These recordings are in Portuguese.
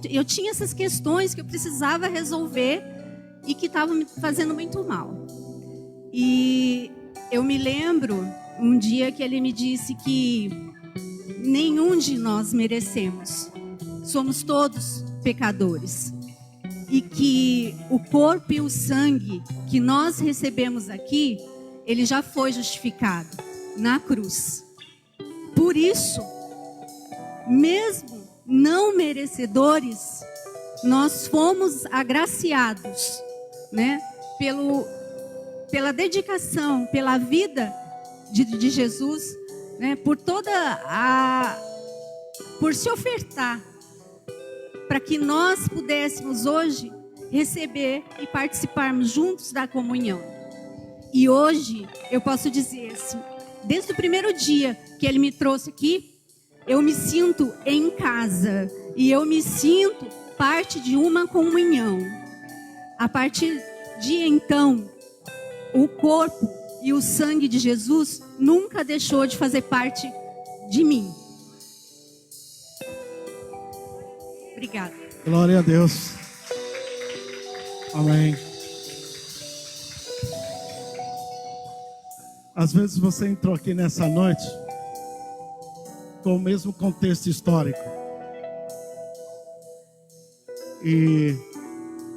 eu tinha essas questões que eu precisava resolver e que estavam me fazendo muito mal. E eu me lembro um dia que ele me disse que nenhum de nós merecemos. Somos todos pecadores. E que o corpo e o sangue que nós recebemos aqui, ele já foi justificado na cruz. Por isso, mesmo não merecedores, nós fomos agraciados, né? Pela dedicação, pela vida de Jesus, né? Por se ofertar para que nós pudéssemos hoje receber e participarmos juntos da comunhão. E hoje eu posso dizer assim, desde o primeiro dia que ele me trouxe aqui, eu me sinto em casa e eu me sinto parte de uma comunhão. A partir de então, o corpo e o sangue de Jesus nunca deixou de fazer parte de mim. Obrigada. Glória a Deus. Amém. Às vezes você entrou aqui nessa noite com o mesmo contexto histórico e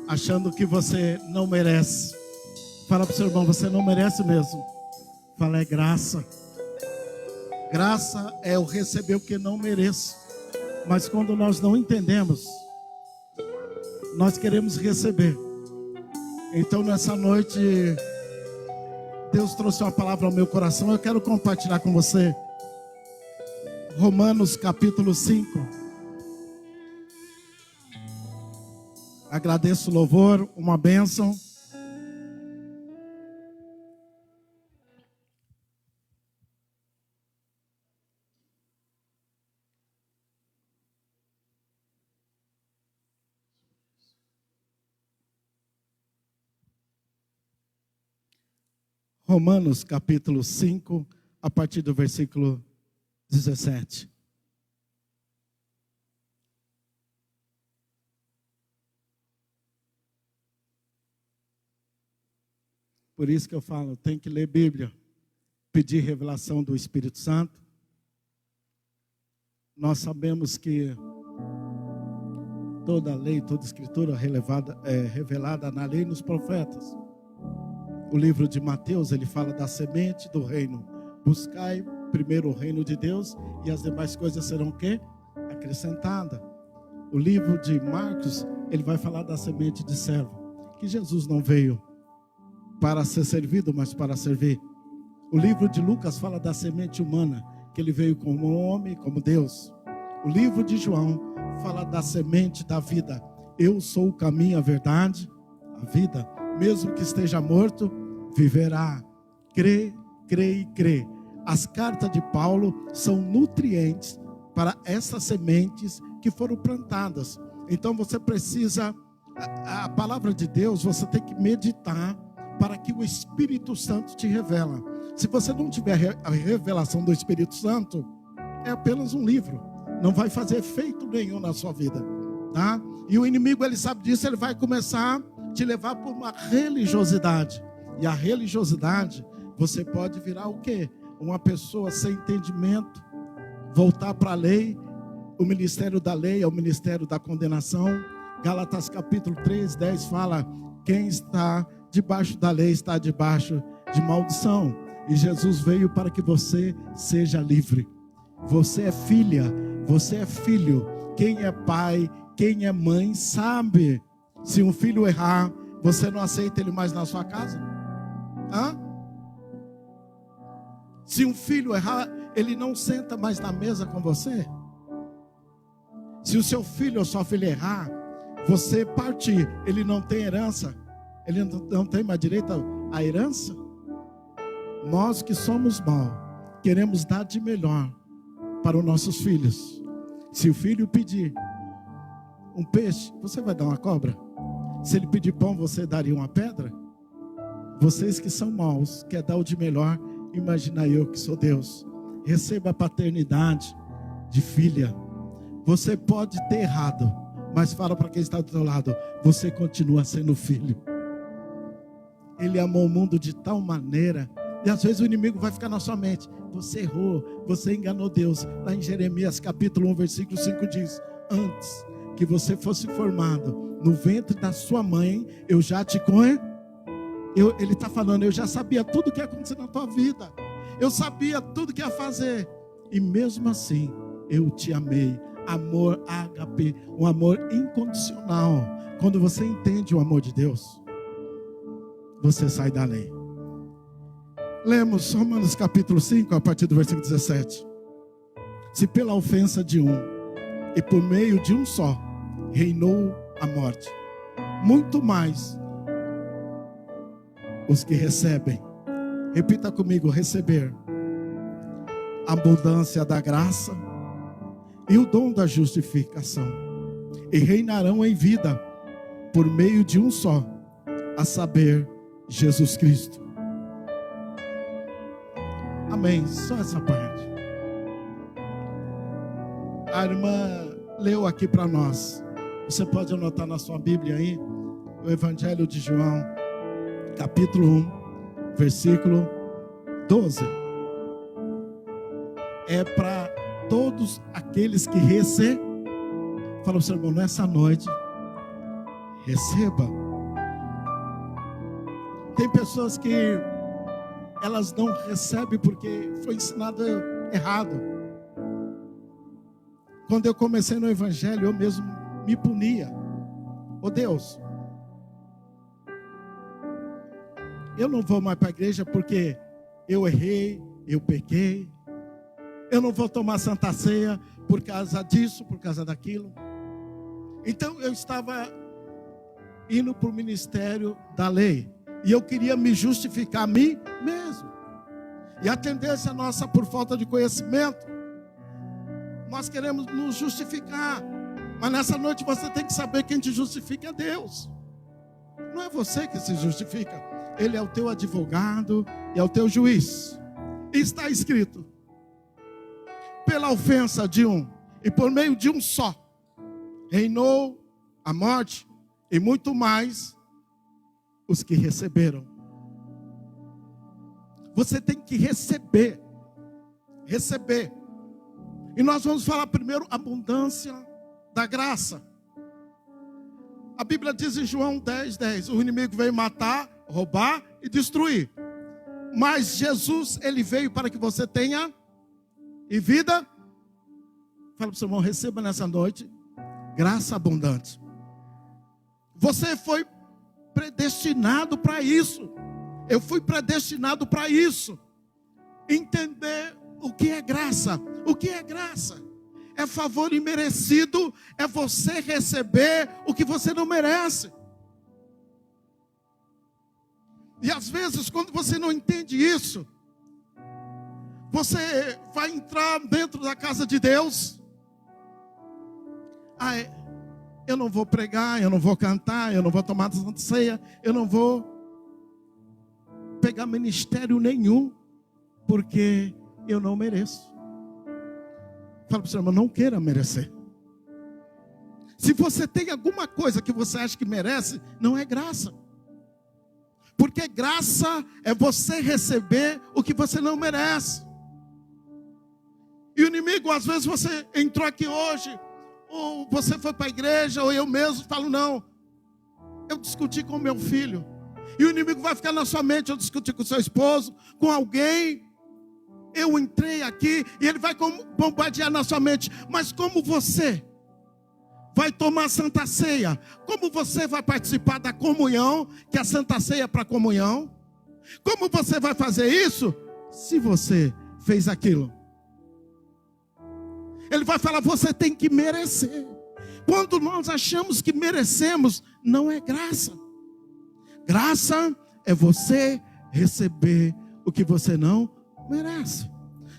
achando que você não merece. Fala para o seu irmão, você não merece mesmo. Fala, é graça. Graça é eu receber o que não mereço. Mas quando nós não entendemos, nós queremos receber. Então nessa noite, Deus trouxe uma palavra ao meu coração. Eu quero compartilhar com você. Romanos capítulo 5. Agradeço o louvor, uma bênção. Romanos capítulo 5, a partir do versículo 17. Por isso que eu falo, tem que ler Bíblia, pedir revelação do Espírito Santo. Nós sabemos que toda lei, toda escritura é revelada na lei e nos profetas. O livro de Mateus, ele fala da semente do reino. Buscai primeiro o reino de Deus e as demais coisas serão o quê? Acrescentadas. O livro de Marcos, ele vai falar da semente de servo. Que Jesus não veio para ser servido, mas para servir. O livro de Lucas fala da semente humana, que ele veio como homem, como Deus. O livro de João fala da semente da vida. Eu sou o caminho, a verdade, a vida. Mesmo que esteja morto, viverá. Crê, crê e crê. As cartas de Paulo são nutrientes para essas sementes que foram plantadas. Então você precisa, a palavra de Deus, você tem que meditar para que o Espírito Santo te revela. Se você não tiver a revelação do Espírito Santo, é apenas um livro. Não vai fazer efeito nenhum na sua vida, tá? E o inimigo, ele sabe disso, ele vai começar a te levar por uma religiosidade. E a religiosidade, você pode virar o quê? Uma pessoa sem entendimento, voltar para a lei. O ministério da lei é o ministério da condenação. Gálatas capítulo 3, 10 fala: quem está debaixo da lei está debaixo de maldição. E Jesus veio para que você seja livre. Você é filha, você é filho. Quem é pai, quem é mãe sabe. Se um filho errar, você não aceita ele mais na sua casa? Hã? Se um filho errar, ele não senta mais na mesa com você? Se o seu filho ou sua filha errar, você partir, ele não tem herança? Ele não tem mais direito à herança? Nós que somos maus, queremos dar de melhor para os nossos filhos. Se o filho pedir um peixe, você vai dar uma cobra? Se ele pedir pão, você daria uma pedra? Vocês que são maus, quer dar o de melhor, imagina eu que sou Deus. Receba a paternidade de filha. Você pode ter errado, mas fala para quem está do seu lado, você continua sendo filho. Ele amou o mundo de tal maneira, e às vezes o inimigo vai ficar na sua mente, você errou, você enganou Deus. Lá em Jeremias capítulo 1, versículo 5 diz, antes que você fosse formado no ventre da sua mãe, eu já te conheço. Ele está falando, eu já sabia tudo o que ia acontecer na tua vida, eu sabia tudo o que ia fazer, e mesmo assim, eu te amei. Amor ágape, um amor incondicional. Quando você entende o amor de Deus, você sai da lei. Lemos Romanos capítulo 5, a partir do versículo 17. Se pela ofensa de um, e por meio de um só, reinou a morte, muito mais os que recebem, repita comigo, receber a abundância da graça e o dom da justificação, e reinarão em vida por meio de um só, a saber, Jesus Cristo. Amém, só essa parte. A irmã leu aqui para nós. Você pode anotar na sua Bíblia aí, o Evangelho de João, capítulo 1, versículo 12. É para todos aqueles que recebem. Fala para o seu irmão, nessa noite, receba. Tem pessoas que elas não recebem porque foi ensinado errado. Quando eu comecei no Evangelho, eu mesmo me punia. Oh Deus, eu não vou mais para a igreja porque eu errei, eu pequei. Eu não vou tomar Santa Ceia por causa disso, por causa daquilo. Então eu estava indo para o ministério da lei. E eu queria me justificar a mim mesmo. E a tendência nossa, por falta de conhecimento, nós queremos nos justificar. Mas nessa noite você tem que saber quem te justifica é Deus. Não é você que se justifica. Ele é o teu advogado e é o teu juiz. E está escrito, pela ofensa de um, e por meio de um só, reinou a morte, e muito mais os que receberam. Você tem que receber. Receber. E nós vamos falar primeiro abundância da graça. A Bíblia diz em João 10:10, o inimigo veio matar, roubar e destruir. Mas Jesus, ele veio para que você tenha e vida. Fala para o seu irmão, receba nessa noite graça abundante. Você foi predestinado para isso. Eu fui predestinado para isso. Entender o que é graça. O que é graça? É favor imerecido. É você receber o que você não merece. E às vezes, quando você não entende isso, você vai entrar dentro da casa de Deus. Eu não vou pregar, eu não vou cantar, eu não vou tomar Santa Ceia, eu não vou pegar ministério nenhum, porque eu não mereço. Fala para o seu irmão, não queira merecer. Se você tem alguma coisa que você acha que merece, não é graça. Porque graça é você receber o que você não merece. E o inimigo, às vezes você entrou aqui hoje, ou você foi para a igreja, ou eu mesmo falo, não, eu discuti com meu filho. E o inimigo vai ficar na sua mente, eu discuti com seu esposo, com alguém. Eu entrei aqui e ele vai bombardear na sua mente. Mas como você vai tomar Santa Ceia? Como você vai participar da comunhão, que a Santa Ceia é para comunhão? Como você vai fazer isso, se você fez aquilo? Ele vai falar, você tem que merecer. Quando nós achamos que merecemos, não é graça. Graça é você receber o que você não merece.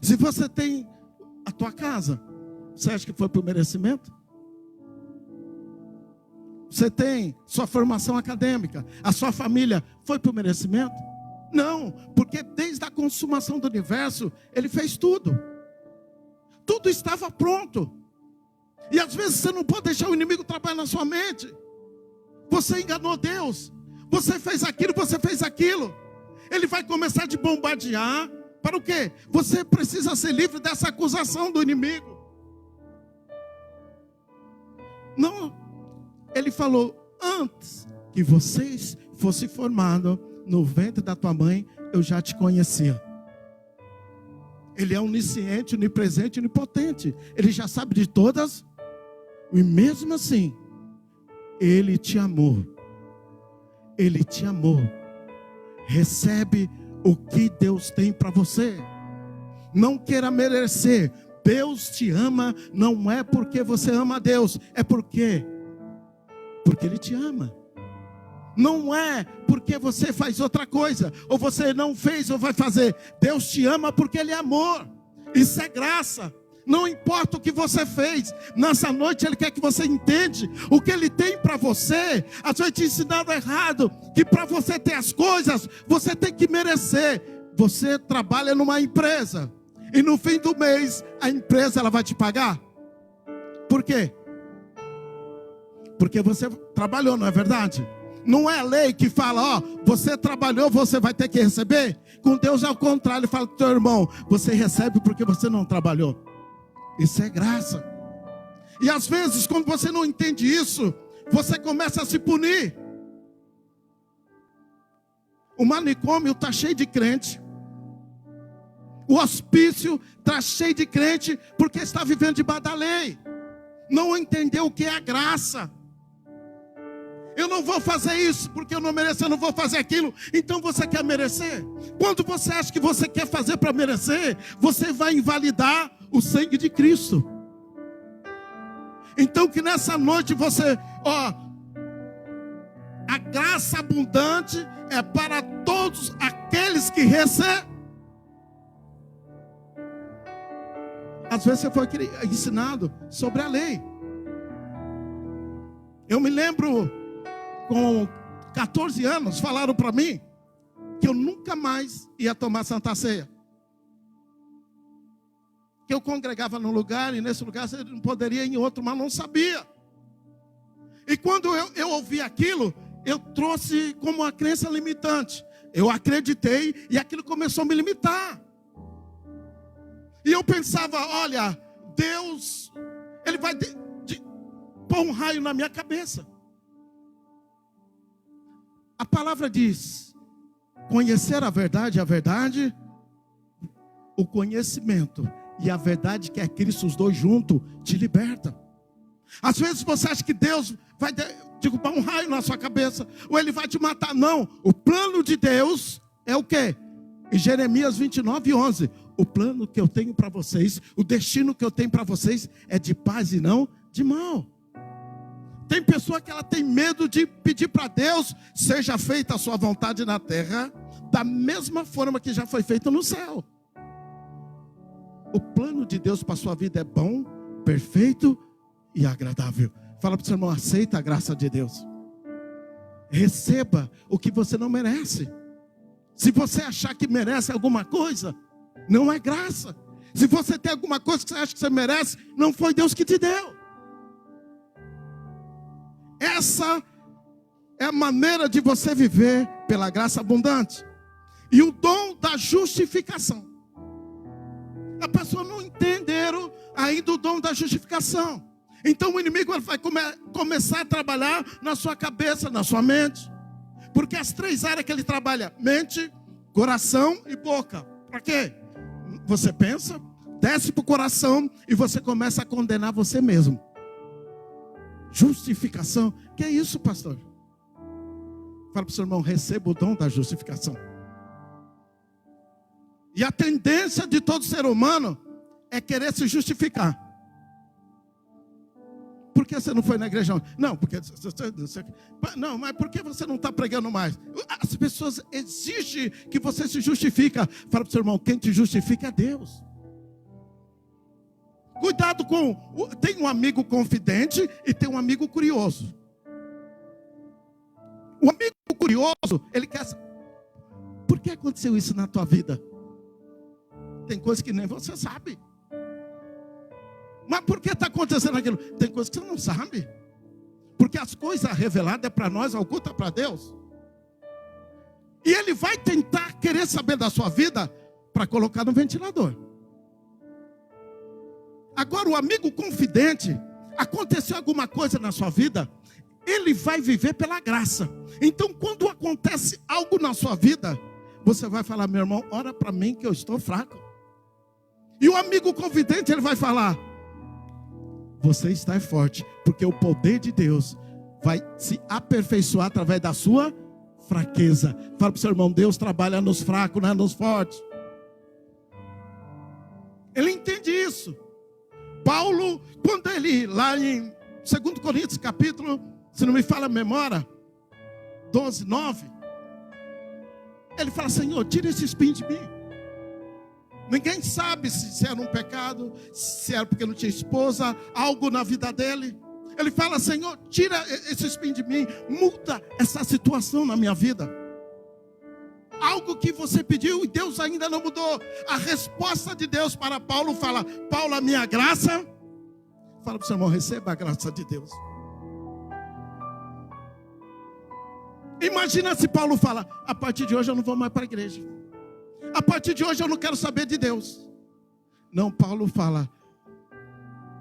Se você tem a tua casa, você acha que foi por merecimento? Você tem sua formação acadêmica, a sua família, foi por merecimento? Não, porque desde a consumação do universo, Ele fez tudo. Tudo estava pronto. E às vezes você não pode deixar o inimigo trabalhar na sua mente. Você enganou Deus. Você fez aquilo, você fez aquilo. Ele vai começar a te bombardear. Para o quê? Você precisa ser livre dessa acusação do inimigo. Não, ele falou, antes que vocês fossem formados no ventre da tua mãe, eu já te conhecia. Ele é onisciente, onipresente, onipotente. Ele já sabe de todas. E mesmo assim, Ele te amou. Ele te amou. Recebe o que Deus tem para você. Não queira merecer. Deus te ama, não é porque você ama a Deus, é porque Ele te ama. Não é porque você faz outra coisa, ou você não fez ou vai fazer. Deus te ama porque Ele é amor. Isso é graça. Não importa o que você fez, nessa noite Ele quer que você entenda o que Ele tem para você. Às vezes te ensinado errado, que para você ter as coisas, você tem que merecer. Você trabalha numa empresa, e no fim do mês, a empresa ela vai te pagar. Por quê? Porque você trabalhou, não é verdade? Não é a lei que fala, ó, você trabalhou, você vai ter que receber. Com Deus é o contrário, Ele fala para o teu irmão, você recebe porque você não trabalhou. Isso é graça. E às vezes, quando você não entende isso, você começa a se punir. O manicômio está cheio de crente. O hospício está cheio de crente, porque está vivendo debaixo da lei. Não entendeu o que é a graça. Eu não vou fazer isso porque eu não mereço, eu não vou fazer aquilo. Então você quer merecer? Quando você acha que você quer fazer para merecer, você vai invalidar o sangue de Cristo. Então que nessa noite você, a graça abundante é para todos aqueles que recebem. Às vezes você foi ensinado sobre a lei. Eu me lembro, com 14 anos, falaram para mim que eu nunca mais ia tomar Santa Ceia. Que eu congregava num lugar e nesse lugar você não poderia ir em outro, mas não sabia. E quando eu ouvi aquilo, eu trouxe como uma crença limitante. Eu acreditei e aquilo começou a me limitar. E eu pensava, olha, Deus, Ele vai pôr um raio na minha cabeça. A palavra diz, conhecer a verdade, o conhecimento e a verdade que é Cristo, os dois juntos, te liberta. Às vezes você acha que Deus vai derrubar um raio na sua cabeça, ou Ele vai te matar. Não, o plano de Deus é o quê? Em Jeremias 29:11, o plano que eu tenho para vocês, o destino que eu tenho para vocês é de paz e não de mal. Tem pessoa que ela tem medo de pedir para Deus, seja feita a sua vontade na terra, da mesma forma que já foi feita no céu. O plano de Deus para a sua vida é bom, perfeito e agradável. Fala para o seu irmão, aceita a graça de Deus. Receba o que você não merece. Se você achar que merece alguma coisa, não é graça. Se você tem alguma coisa que você acha que você merece, não foi Deus que te deu. Essa é a maneira de você viver pela graça abundante. E o dom da justificação. A pessoa não entenderam ainda o dom da justificação. Então o inimigo vai começar a trabalhar na sua cabeça, na sua mente. Porque as três áreas que ele trabalha, mente, coração e boca. Para quê? Você pensa, desce para o coração e você começa a condenar você mesmo. Justificação. Que é isso, pastor? Fala para o seu irmão, receba o dom da justificação. E a tendência de todo ser humano é querer se justificar. Por que você não foi na igreja? Não, porque não, mas por que você não está pregando mais? As pessoas exigem que você se justifique. Fala para o seu irmão, quem te justifica é Deus. Cuidado com, tem um amigo confidente e tem um amigo curioso. O amigo curioso, ele quer saber, por que aconteceu isso na tua vida? Tem coisas que nem você sabe. Mas por que está acontecendo aquilo? Tem coisa que você não sabe. Porque as coisas reveladas é para nós, oculta para Deus. E ele vai tentar querer saber da sua vida para colocar no ventilador. Agora o amigo confidente, aconteceu alguma coisa na sua vida, ele vai viver pela graça. Então quando acontece algo na sua vida, você vai falar: meu irmão, ora para mim que eu estou fraco. E o amigo confidente, ele vai falar: você está forte, porque o poder de Deus vai se aperfeiçoar através da sua fraqueza. Fala para o seu irmão: Deus trabalha nos fracos, não é nos fortes. Ele entende isso. Paulo, quando ele, lá em 2 Coríntios capítulo, se não me falha a memória, 12, 9, ele fala: Senhor, tira esse espinho de mim. Ninguém sabe se era um pecado, se era porque não tinha esposa, algo na vida dele. Ele fala: Senhor, tira esse espinho de mim, muda essa situação na minha vida. Algo que você pediu e Deus ainda não mudou. A resposta de Deus para Paulo fala: Paulo, a minha graça. Fala para o seu irmão: receba a graça de Deus. Imagina se Paulo fala: a partir de hoje eu não vou mais para a igreja. A partir de hoje eu não quero saber de Deus. Não, Paulo fala: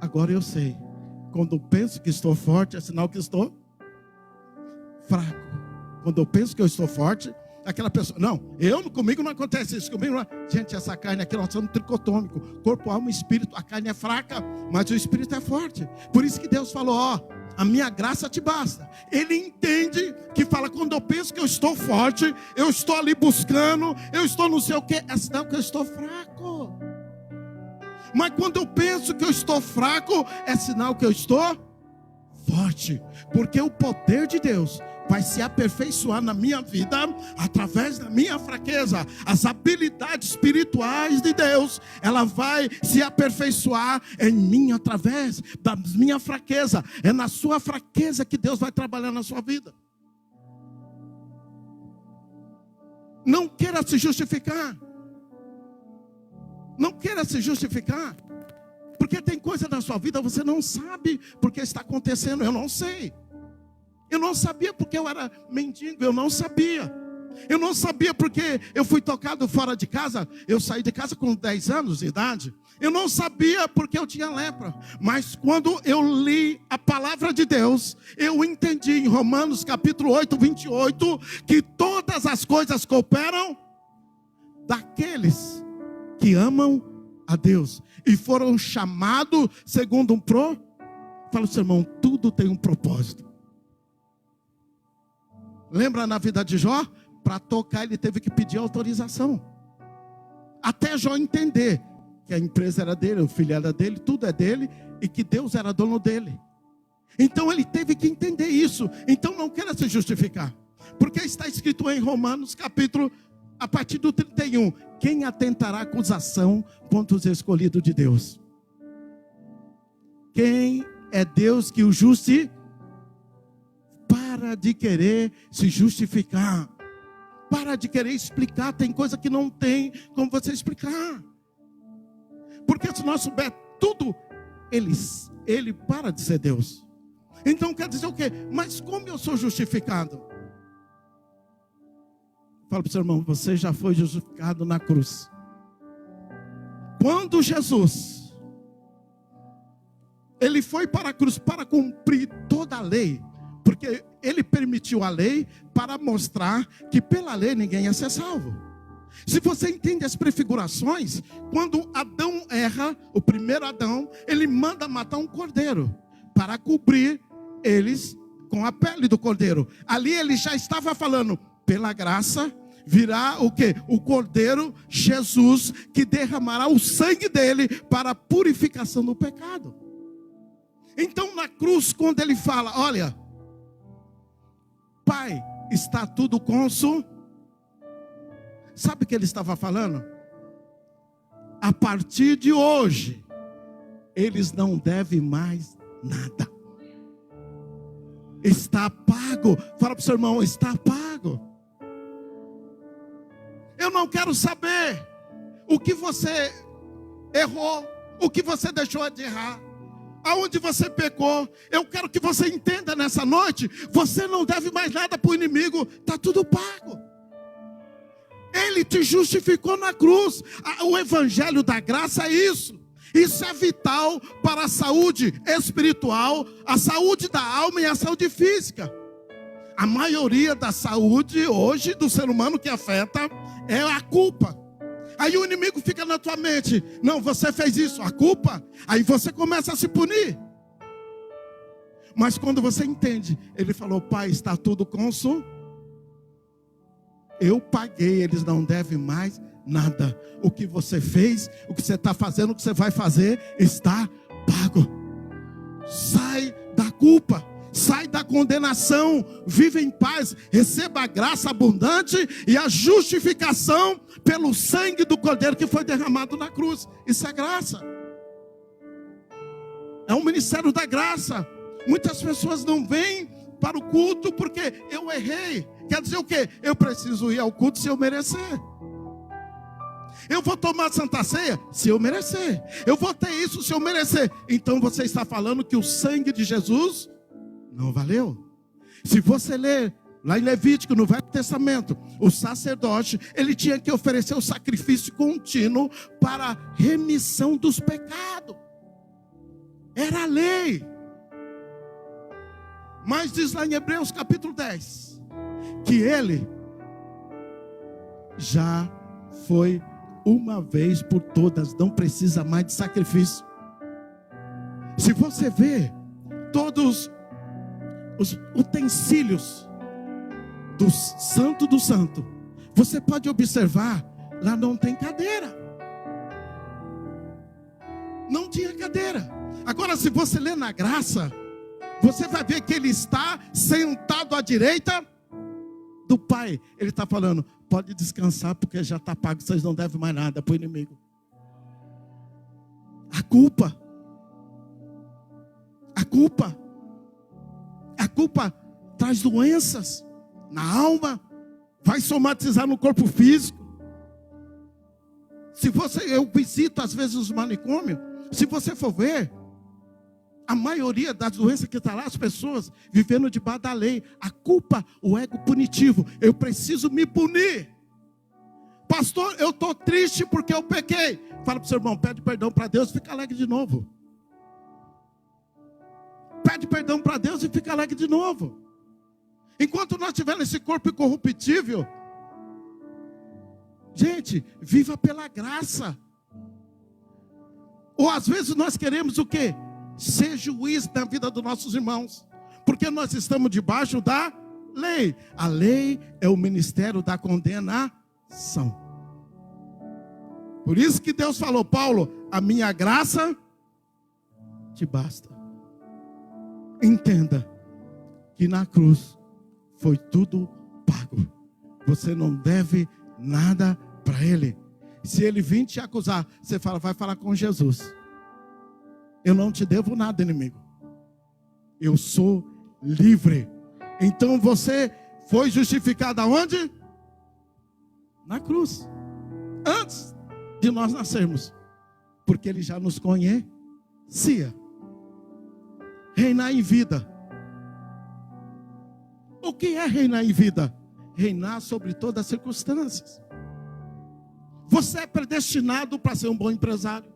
agora eu sei. Quando penso que estou forte, é sinal que estou fraco. Quando eu penso que eu estou forte, aquela pessoa: não, comigo não acontece isso. Comigo não... Gente, essa carne aqui, nós somos tricotômico. Corpo, alma e espírito. A carne é fraca, mas o espírito é forte. Por isso que Deus falou: ó, a minha graça te basta. Ele entende que fala: quando eu penso que eu estou forte, eu estou ali buscando, eu estou não sei o que, é sinal que eu estou fraco. Mas quando eu penso que eu estou fraco, é sinal que eu estou forte. Porque o poder de Deus vai se aperfeiçoar na minha vida através da minha fraqueza. As habilidades espirituais de Deus, ela vai se aperfeiçoar em mim através da minha fraqueza. É na sua fraqueza que Deus vai trabalhar na sua vida. Não queira se justificar. Não queira se justificar. Porque tem coisa na sua vida você não sabe porque está acontecendo. Eu não sei. Eu não sabia porque eu era mendigo. Eu não sabia. Eu não sabia porque eu fui tocado fora de casa. Eu saí de casa com 10 anos de idade. Eu não sabia porque eu tinha lepra. Mas quando eu li a palavra de Deus, eu entendi em Romanos capítulo 8, 28, que todas as coisas cooperam daqueles que amam a Deus e foram chamados segundo um Fala, seu irmão, tudo tem um propósito. Lembra na vida de Jó? Para tocar ele teve que pedir autorização. Até Jó entender que a empresa era dele, o filho era dele, tudo é dele e que Deus era dono dele. Então ele teve que entender isso. Então não queira se justificar. Porque está escrito em Romanos capítulo, a partir do 31. Quem atentará acusação contra os escolhidos de Deus? Quem é Deus que o justifica? Para de querer se justificar. Para de querer explicar. Tem coisa que não tem como você explicar. Porque se nós souber tudo, ele para de ser Deus. Então quer dizer o quê? Mas como eu sou justificado? Fala para o seu irmão: você já foi justificado na cruz. Quando Jesus, ele foi para a cruz para cumprir toda a lei. Porque ele permitiu a lei para mostrar que pela lei ninguém ia ser salvo. Se você entende as prefigurações, quando Adão erra, o primeiro Adão, ele manda matar um cordeiro para cobrir eles com a pele do cordeiro. Ali ele já estava falando: pela graça virá o quê? O cordeiro Jesus, que derramará o sangue dele para a purificação do pecado. Então na cruz, quando ele fala: olha, Pai, está tudo consumado. Sabe o que ele estava falando? A partir de hoje, eles não devem mais nada. Está pago. Fala para o seu irmão: está pago. Eu não quero saber o que você errou, o que você deixou de errar. aonde você pecou. Eu quero que você entenda nessa noite, você não deve mais nada para o inimigo, está tudo pago. Ele te justificou na cruz. O evangelho da graça é isso. Isso é vital para a saúde espiritual, a saúde da alma e a saúde física. A maioria da saúde hoje do ser humano que afeta é a culpa. Aí o inimigo fica na tua mente: não, você fez isso, a culpa. Aí você começa a se punir. Mas quando você entende, ele falou: Pai, está tudo consumado. Eu paguei, eles não devem mais nada. O que você fez, o que você está fazendo, o que você vai fazer, está pago. Sai da culpa, sai da condenação, vive em paz, receba a graça abundante e a justificação pelo sangue do Cordeiro que foi derramado na cruz. Isso é graça. É um ministério da graça. Muitas pessoas não vêm para o culto porque eu errei. Quer dizer o quê? Eu preciso ir ao culto se eu merecer. Eu vou tomar Santa Ceia se eu merecer. Eu vou ter isso se eu merecer. Então você está falando que o sangue de Jesus não valeu? Se você ler lá em Levítico, no Velho Testamento, o sacerdote, ele tinha que oferecer o sacrifício contínuo para a remissão dos pecados. Era a lei. Mas diz lá em Hebreus capítulo 10, que ele já foi uma vez por todas, não precisa mais de sacrifício. Se você vê todos os utensílios do santo, você pode observar, lá não tem cadeira. Não tinha cadeira. Agora, se você ler na graça, você vai ver que ele está sentado à direita do Pai. Ele está falando: pode descansar porque já está pago, vocês não devem mais nada para o inimigo. A culpa traz doenças na alma, vai somatizar no corpo físico. Eu visito às vezes os manicômios, se você for ver, a maioria das doenças que está lá, as pessoas vivendo debaixo da lei. A culpa, o ego punitivo. Eu preciso me punir. Pastor, eu estou triste porque eu pequei. Fala para o seu irmão, pede perdão para Deus e fica alegre de novo. Pede perdão para Deus e fica alegre de novo. Enquanto nós tivermos esse corpo incorruptível, gente, viva pela graça. Ou às vezes nós queremos o quê? Ser juiz da vida dos nossos irmãos, porque nós estamos debaixo da lei. A lei é o ministério da condenação. Por isso que Deus falou: Paulo, a minha graça te basta. Entenda que na cruz foi tudo pago. Você não deve nada para ele. Se ele vir te acusar, você fala: vai falar com Jesus. Eu não te devo nada, inimigo. Eu sou livre. Então você foi justificado aonde? Na cruz. Antes de nós nascermos. Porque ele já nos conhecia. Reinar em vida. O que é reinar em vida? Reinar sobre todas as circunstâncias. Você é predestinado para ser um bom empresário,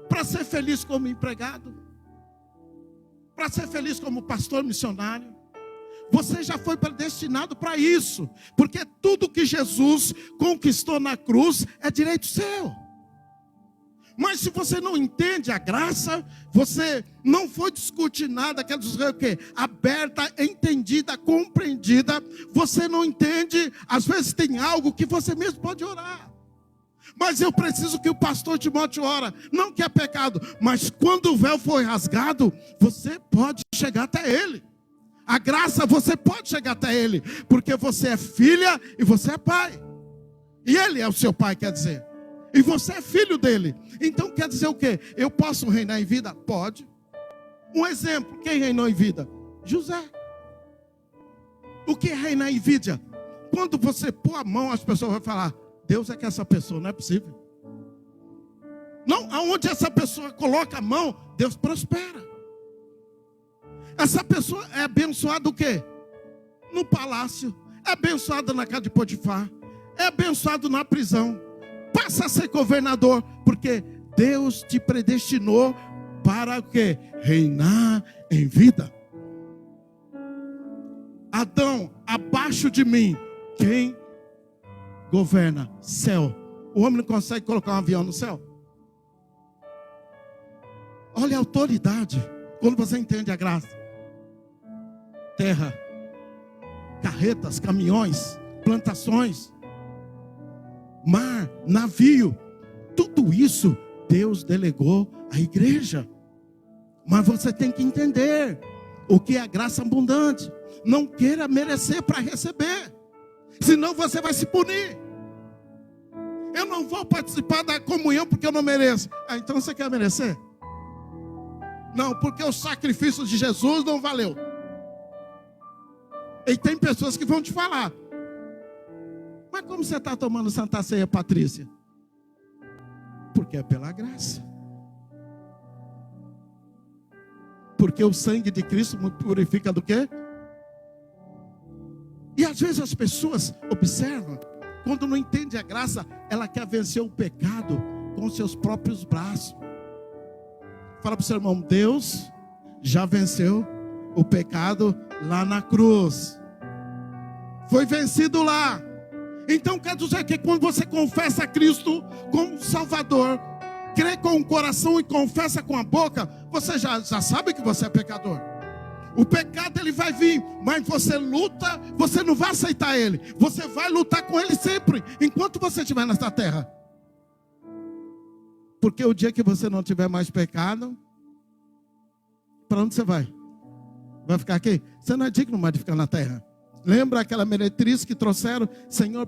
para ser feliz como empregado, para ser feliz como pastor missionário. Você já foi predestinado para isso, porque tudo que Jesus conquistou na cruz é direito seu. Mas se você não entende a graça, você não foi discutir nada, quer dizer o quê? Aberta, entendida, compreendida, você não entende. Às vezes tem algo que você mesmo pode orar. Mas eu preciso que o pastor Timóteo ora. Não que é pecado, mas quando o véu foi rasgado, você pode chegar até ele. A graça, você pode chegar até ele, porque você é filha e você é pai. E ele é o seu pai, quer dizer. E você é filho dele. Então quer dizer o quê? Eu posso reinar em vida? Pode. Um exemplo, quem reinou em vida? José. O que é reinar em vida? Quando você pôr a mão, as pessoas vão falar: Deus é que essa pessoa, não é possível. Não, aonde essa pessoa coloca a mão, Deus prospera. Essa pessoa é abençoada o quê? No palácio, é abençoada na casa de Potifar, é abençoado na prisão, passa a ser governador, porque Deus te predestinou para o quê? Reinar em vida. Adão, abaixo de mim, quem governa? Céu. O homem não consegue colocar um avião no céu? Olha a autoridade, quando você entende a graça. Terra, carretas, caminhões, plantações, mar, navio, tudo isso Deus delegou à igreja. Mas você tem que entender o que é a graça abundante. Não queira merecer para receber, senão você vai se punir. Eu não vou participar da comunhão porque eu não mereço. Então você quer merecer? Não, porque o sacrifício de Jesus não valeu. E tem pessoas que vão te falar: mas como você está tomando Santa Ceia, Patrícia? Porque é pela graça. Porque o sangue de Cristo me purifica do quê? E às vezes as pessoas observam, quando não entende a graça, ela quer vencer o pecado com seus próprios braços. Fala para o seu irmão: Deus já venceu o pecado lá na cruz. Foi vencido lá. Então quer dizer que quando você confessa a Cristo como Salvador, crê com o coração e confessa com a boca, você já sabe que você é pecador. O pecado ele vai vir, mas você luta, você não vai aceitar ele. Você vai lutar com ele sempre, enquanto você estiver nesta terra. Porque o dia que você não tiver mais pecado, para onde você vai? Vai ficar aqui? Você não é digno mais de ficar na terra. Lembra aquela meretriz que trouxeram? Senhor,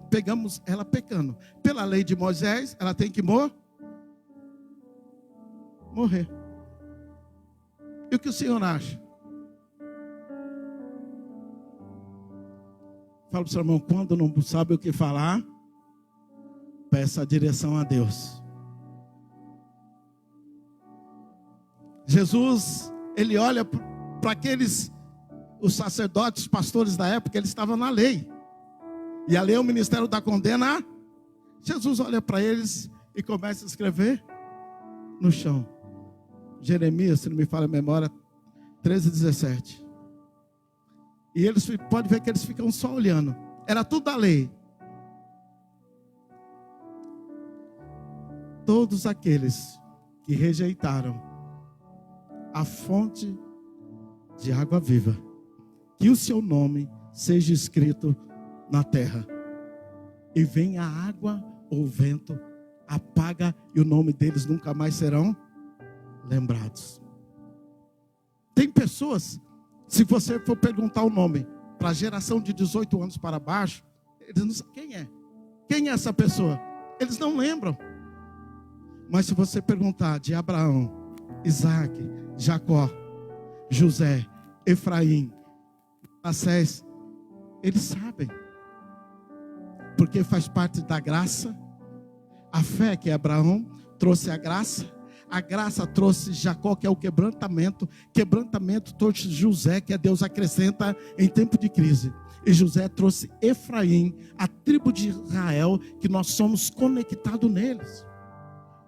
pegamos ela pecando. Pela lei de Moisés, ela tem que morrer. E o que o Senhor acha? Fala para o seu irmão: quando não sabe o que falar, peça a direção a Deus. Jesus, ele olha para aqueles, os sacerdotes, os pastores da época, eles estavam na lei. E a lei é o ministério da condena. Jesus olha para eles e começa a escrever no chão. Jeremias, se não me falha a memória, 13:17. E eles, pode ver que eles ficam só olhando. Era tudo da lei. Todos aqueles que rejeitaram a fonte de água viva, que o seu nome seja escrito na terra. E vem a água ou o vento, apaga, e o nome deles nunca mais serão lembrados. Tem pessoas, se você for perguntar o nome para a geração de 18 anos para baixo, eles não sabem quem é. Quem é essa pessoa? Eles não lembram. Mas se você perguntar de Abraão, Isaac, Jacó, José, Efraim, Manassés, eles sabem. Porque faz parte da graça. A fé, que é Abraão, trouxe a graça trouxe Jacó, que é o quebrantamento trouxe José, que é Deus acrescenta em tempo de crise, e José trouxe Efraim, a tribo de Israel, que nós somos conectados neles,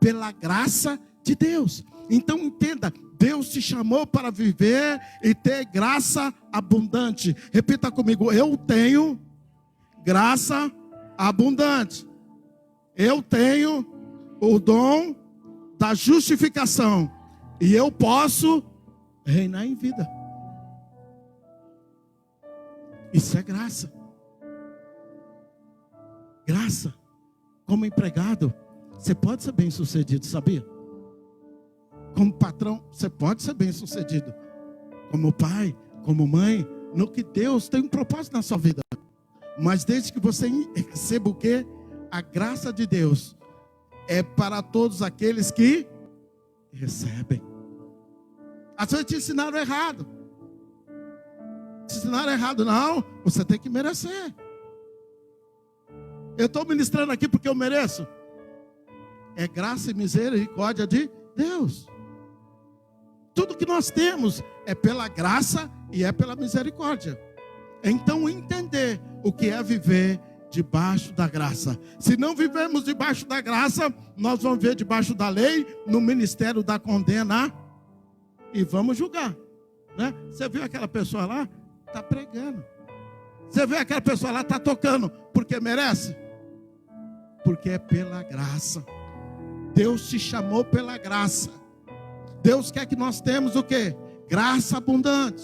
pela graça de Deus. Então entenda, Deus te chamou para viver e ter graça abundante. Repita comigo: eu tenho graça abundante. Eu tenho o dom da justificação, e eu posso reinar em vida. Isso é graça. Graça. Como empregado, você pode ser bem sucedido, sabia? Como patrão, você pode ser bem sucedido. Como pai, como mãe, no que Deus tem um propósito na sua vida. Mas desde que você receba o quê? A graça de Deus é para todos aqueles que recebem. Às vezes te ensinaram errado. Te ensinaram errado. Não, você tem que merecer. Eu estou ministrando aqui porque eu mereço? é graça e misericórdia de Deus. Tudo que nós temos é pela graça e é pela misericórdia. Então entender o que é viver debaixo da graça. Se não vivemos debaixo da graça, nós vamos viver debaixo da lei, no ministério da condena e vamos julgar, né? Você viu aquela pessoa lá? Está pregando. Você viu aquela pessoa lá? Está tocando. Porque merece? Porque é pela graça. Deus te chamou pela graça. Deus quer que nós temos o quê? Graça abundante.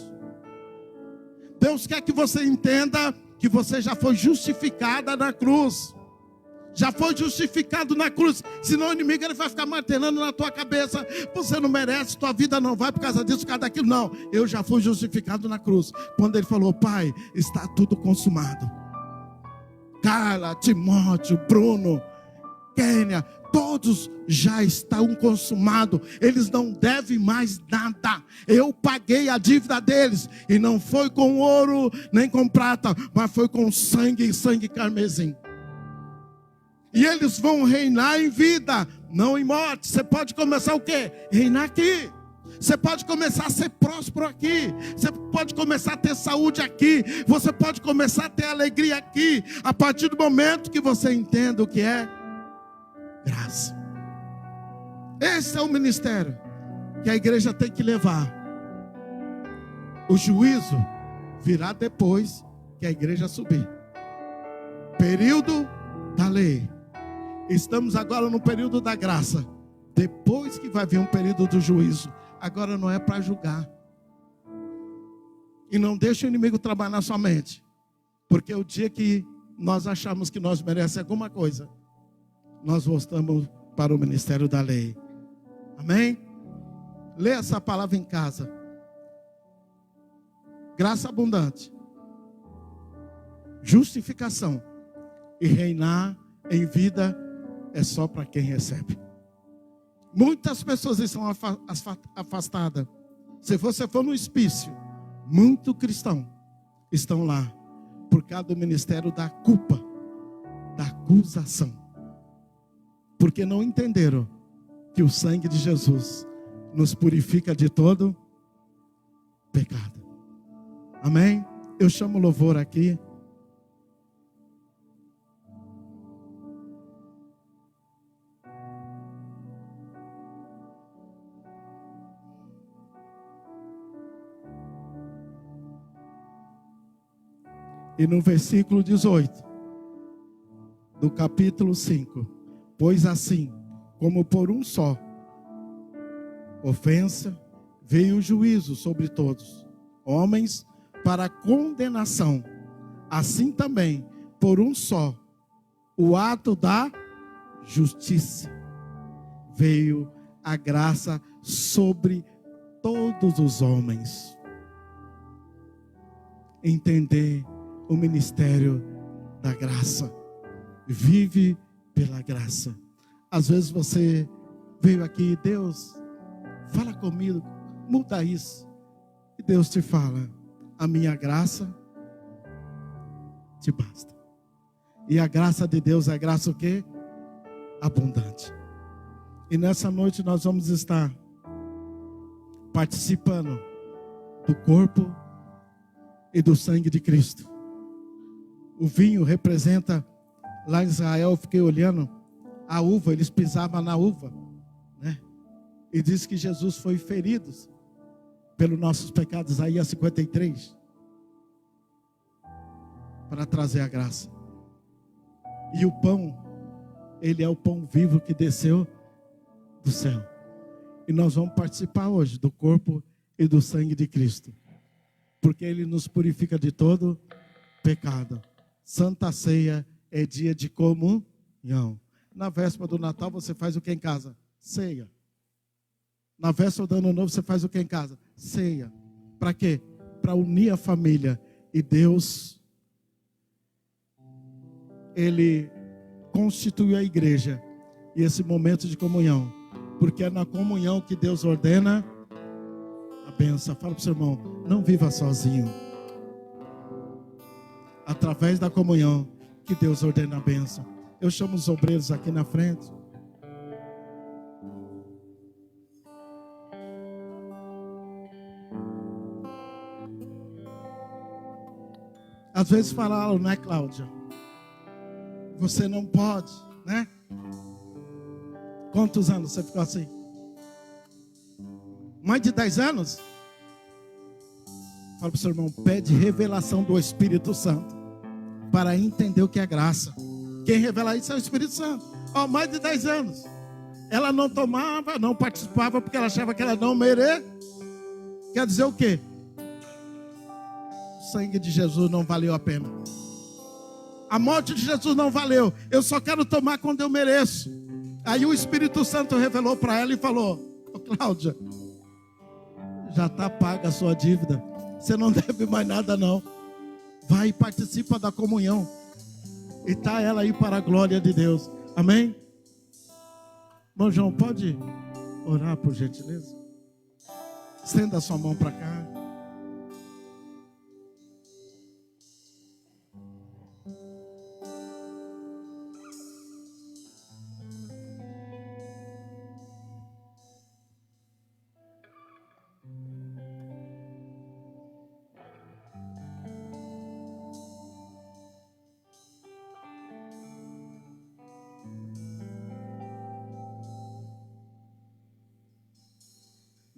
Deus quer que você entenda que você já foi justificada na cruz. Já foi justificado na cruz. Senão o inimigo ele vai ficar martelando na tua cabeça. Você não merece, tua vida não vai por causa disso, por causa daquilo. Não, eu já fui justificado na cruz. Quando ele falou, Pai, está tudo consumado. Carla, Timóteo, Bruno, Kênia, todos já estão consumados. Eles não devem mais nada. Eu paguei a dívida deles. E não foi com ouro, nem com prata, mas foi com sangue e sangue carmesim. E eles vão reinar em vida, não em morte. Você pode começar o quê? Reinar aqui. Você pode começar a ser próspero aqui. Você pode começar a ter saúde aqui. Você pode começar a ter alegria aqui. A partir do momento que você entenda o que é graça. Esse é o ministério que a igreja tem que levar. O juízo virá depois que a igreja subir. Período da lei. Estamos agora no período da graça. Depois que vai vir um período do juízo. Agora não é para julgar. E não deixe o inimigo trabalhar na sua mente. Porque o dia que nós achamos que nós merecemos alguma coisa, nós voltamos para o ministério da lei. Amém? Lê essa palavra em casa. Graça abundante. Justificação. E reinar em vida é só para quem recebe. Muitas pessoas estão afastadas. Se você for no hospício, muito cristão estão lá por causa do ministério da culpa, da acusação. Porque não entenderam que o sangue de Jesus nos purifica de todo pecado. Amém? Eu chamo o louvor aqui. E no versículo 18 do capítulo 5, pois assim, como por um só ofensa, veio o juízo sobre todos, homens para condenação, assim também, por um só, o ato da justiça, veio a graça sobre todos os homens. Entender o ministério da graça. Vive pela graça. Às vezes você veio aqui, Deus, fala comigo, muda isso. E Deus te fala, a minha graça te basta. E a graça de Deus é graça o quê? Abundante. E nessa noite nós vamos estar participando do corpo e do sangue de Cristo. O vinho representa, lá em Israel, eu fiquei olhando, a uva, eles pisavam na uva, né? E diz que Jesus foi ferido pelos nossos pecados, Isaías 53, para trazer a graça. E o pão, ele é o pão vivo que desceu do céu. E nós vamos participar hoje do corpo e do sangue de Cristo, porque ele nos purifica de todo pecado. Santa Ceia é dia de comunhão. Na véspera do Natal você faz o que em casa? Ceia. Na véspera do Ano Novo você faz o que em casa? Ceia. Para quê? Para unir a família. E Deus, Ele constituiu a igreja e esse momento de comunhão. Porque é na comunhão que Deus ordena a bênção. Fala para o seu irmão, não viva sozinho. Através da comunhão que Deus ordena a bênção. Eu chamo os obreiros aqui na frente. Às vezes falaram, né, Cláudia? Você não pode, né? Quantos anos você ficou assim? Mais de 10 anos? Fala para o seu irmão, pede revelação do Espírito Santo para entender o que é graça. Quem revela isso é o Espírito Santo. Mais de 10 anos. Ela não tomava, não participava porque ela achava que ela não merecia. Quer dizer o quê? O sangue de Jesus não valeu a pena. A morte de Jesus não valeu. Eu só quero tomar quando eu mereço. Aí o Espírito Santo revelou para ela e falou: Cláudia, já está paga a sua dívida. Você não deve mais nada não. Vai e participa da comunhão. E está ela aí para a glória de Deus. Amém? Irmão João, pode orar por gentileza? Estenda a sua mão para cá.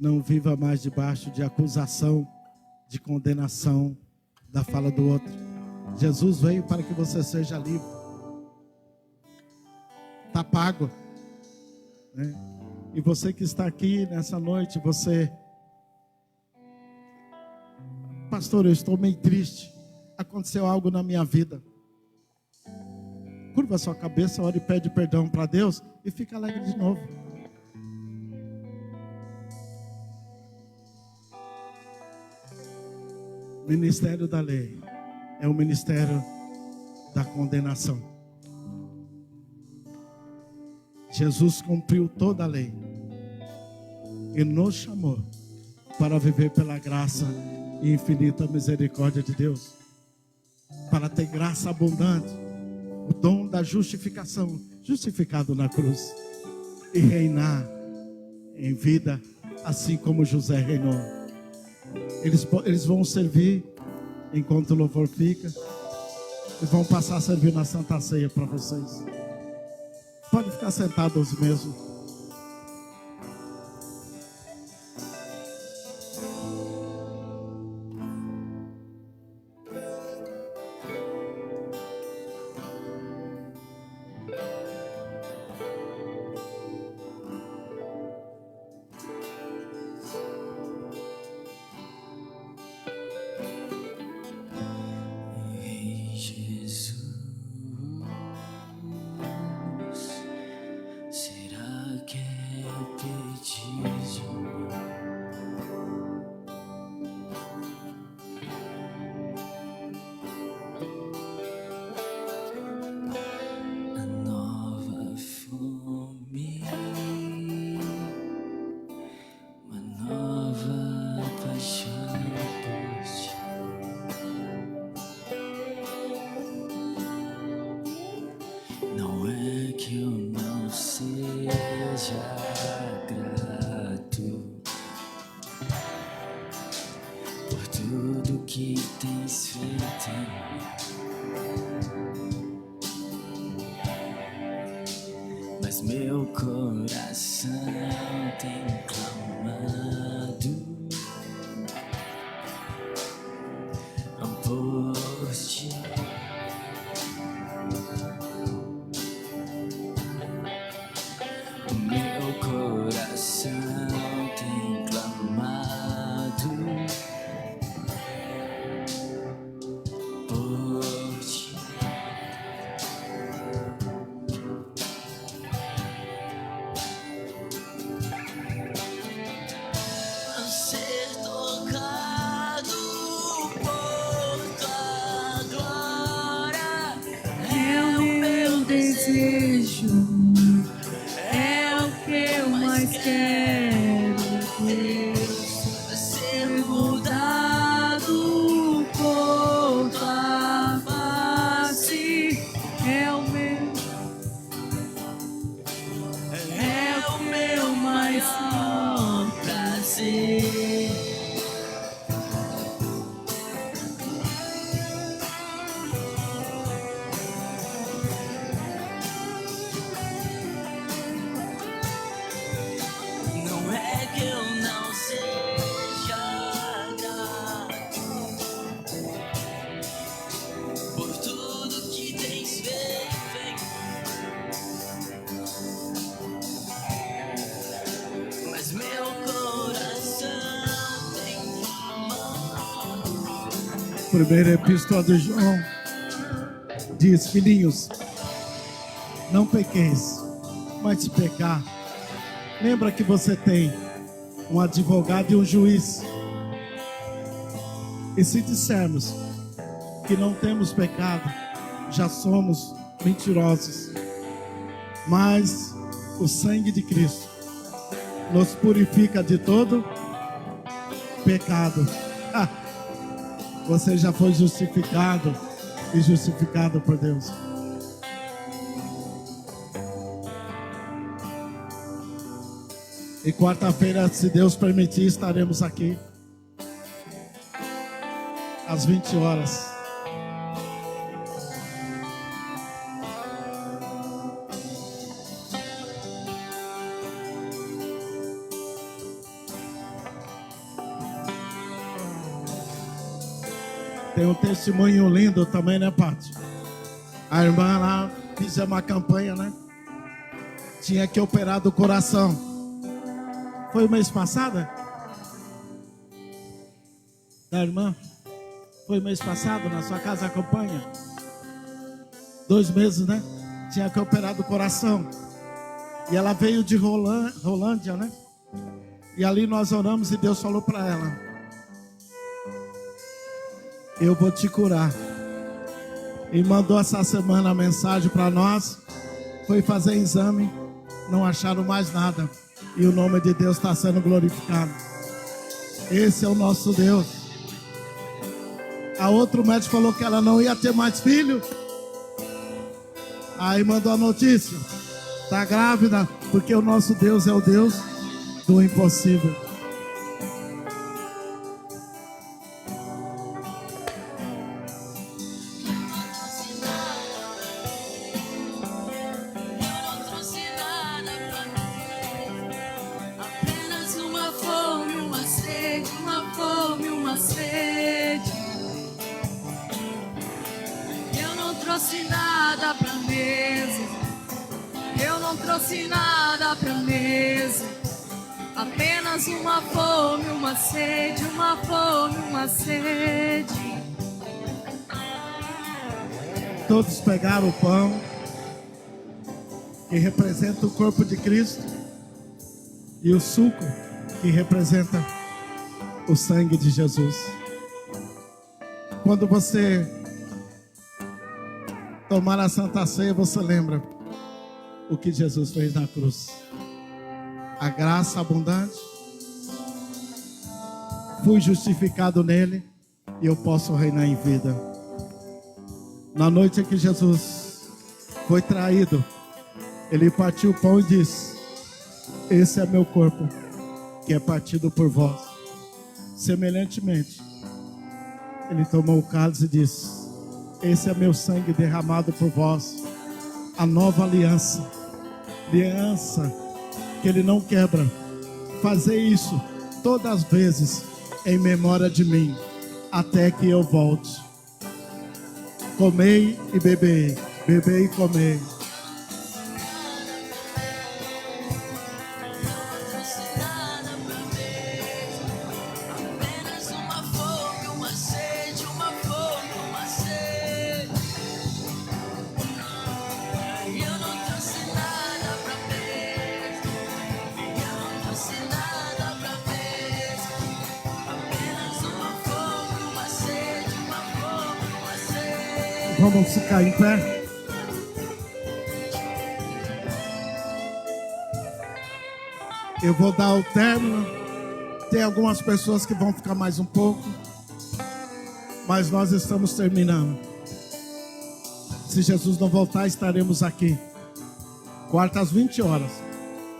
Não viva mais debaixo de acusação, de condenação da fala do outro. Jesus veio para que você seja livre. Está pago, né? E você que está aqui nessa noite, você... Pastor, eu estou meio triste. Aconteceu algo na minha vida. Curva sua cabeça, ora e pede perdão para Deus e fica alegre de novo. O ministério da lei é o ministério da condenação. Jesus cumpriu toda a lei e nos chamou para viver pela graça e infinita misericórdia de Deus, para ter graça abundante, o dom da justificação, justificado na cruz, e reinar em vida, assim como José reinou. Eles vão servir enquanto o louvor fica, e vão passar a servir na Santa Ceia para vocês. Pode ficar sentados mesmo. Meu coração tem clamado por ti. O meu coração tem clamado por ti. É o que eu mais quero, Deus, ser mudado por tua face. É o meu maior prazer. Primeira epístola de João diz: filhinhos, não pequeis, mas se pecar, lembra que você tem um advogado e um juiz. E se dissermos que não temos pecado, já somos mentirosos. Mas o sangue de Cristo nos purifica de todo pecado. Você já foi justificado e justificado por Deus. E quarta-feira, se Deus permitir, estaremos aqui às 20 horas. Tem um testemunho lindo também, né, Paty? A irmã lá fez uma campanha, né? Tinha que operar do coração. Foi o mês passado? Da irmã? Foi o mês passado na sua casa a campanha? 2 meses, né? Tinha que operar do coração. E ela veio de Rolândia, né? E ali nós oramos e Deus falou para ela: eu vou te curar. E mandou essa semana a mensagem para nós. Foi fazer exame, não acharam mais nada. E o nome de Deus está sendo glorificado. Esse é o nosso Deus. A outro médico falou que ela não ia ter mais filho. Aí mandou a notícia: está grávida, porque o nosso Deus é o Deus do impossível. trouxe nada pra mesa. Eu não trouxe nada pra mesa. Apenas uma fome, uma sede, uma fome, uma sede. Todos pegaram o pão, que representa o corpo de Cristo, e o suco, que representa o sangue de Jesus. Quando você tomar a Santa Ceia, você lembra o que Jesus fez na cruz. A graça abundante, fui justificado nele e eu posso reinar em vida. Na noite em que Jesus foi traído, ele partiu o pão e disse: esse é meu corpo, que é partido por vós. Semelhantemente, ele tomou o cálice e disse: esse é meu sangue derramado por vós, a nova aliança, aliança que ele não quebra. Fazer isso todas as vezes em memória de mim, até que eu volte. Comei e bebei, bebei e comei. Vamos ficar em pé. Eu vou dar o término. Tem algumas pessoas que vão ficar mais um pouco, mas nós estamos terminando. Se Jesus não voltar, estaremos aqui quarta às 20 horas.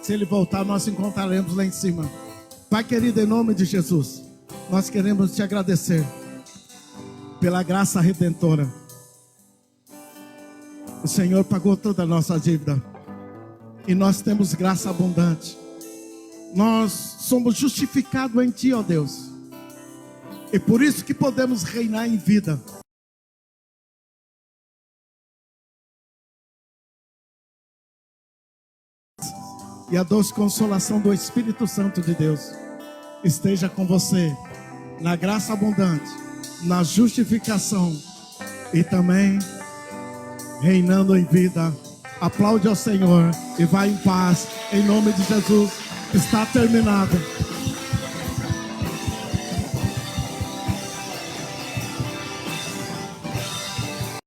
Se ele voltar, nós encontraremos lá em cima. Pai querido, em nome de Jesus, nós queremos te agradecer pela graça redentora. O Senhor pagou toda a nossa dívida e nós temos graça abundante. Nós somos justificados em Ti, ó Deus, e por isso que podemos reinar em vida. E a doce consolação do Espírito Santo de Deus esteja com você, na graça abundante, na justificação e também reinando em vida. Aplaude ao Senhor e vai em paz, em nome de Jesus. Está terminado.